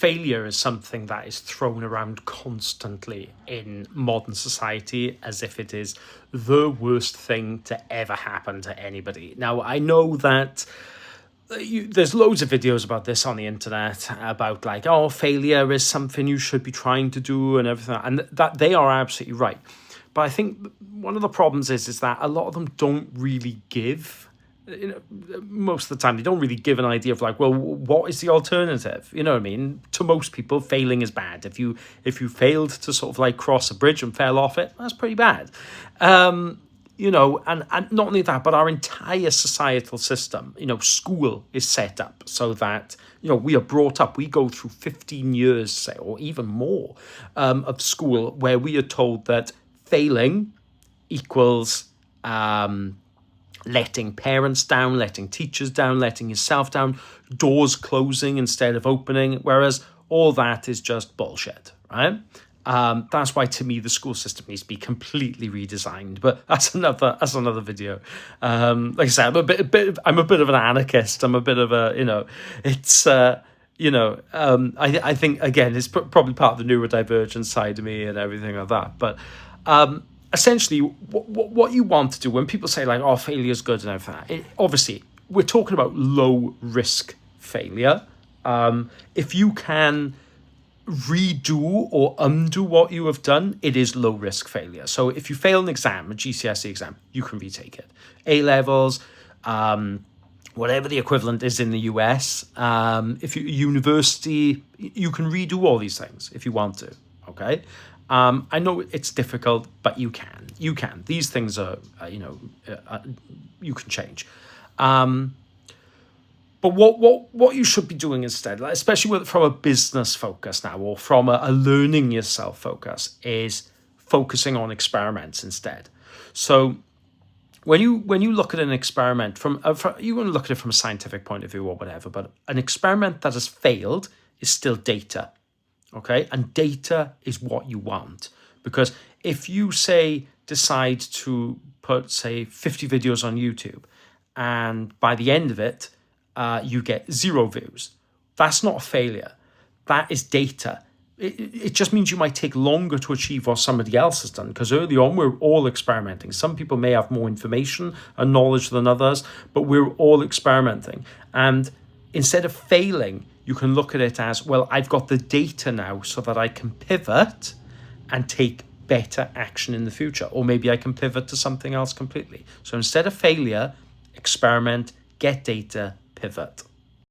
failure is something that is thrown around constantly in modern society as if it is the worst thing to ever happen to anybody. Now, I know that there's loads of videos about this on the internet about like, oh, failure is something you should be trying to do and everything, and that they are absolutely right. But I think one of the problems is that a lot of them don't really give. Most of the time they don't really give an idea of like, well, what is the alternative? You know what I mean? To most people, failing is bad. If you failed to sort of like cross a bridge and fell off it, that's pretty bad. And not only that, but our entire societal system, school is set up so that, we are brought up, we go through 15 years, say, or even more, of school where we are told that failing equals letting parents down, letting teachers down, letting yourself down, doors closing instead of opening, whereas all that is just bullshit, right? That's why, to me, the school system needs to be completely redesigned. But that's another video. Like I said, I'm a bit of an anarchist. I'm a bit of a, it's, I think, again, it's probably part of the neurodivergent side of me and everything like that. But essentially, what you want to do when people say like, oh, failure is good and everything, obviously, we're talking about low risk failure. If you can redo or undo what you have done, it is low risk failure. So if you fail an exam, a GCSE exam, you can retake it. A levels, whatever the equivalent is in the US, if you university, you can redo all these things if you want to. Okay, I know it's difficult, but you can. These things are, you can change. But what you should be doing instead, especially from a business focus now, or from a learning yourself focus, is focusing on experiments instead. So when you look at an experiment you want to look at it from a scientific point of view or whatever, but an experiment that has failed is still data, okay? And data is what you want, because if you decide to put 50 videos on YouTube, and by the end of it, you get 0 views. That's not a failure. That is data. It just means you might take longer to achieve what somebody else has done, because early on we're all experimenting. Some people may have more information and knowledge than others, but we're all experimenting. And instead of failing, you can look at it as, well, I've got the data now so that I can pivot and take better action in the future. Or maybe I can pivot to something else completely. So instead of failure, experiment, get data, pivot.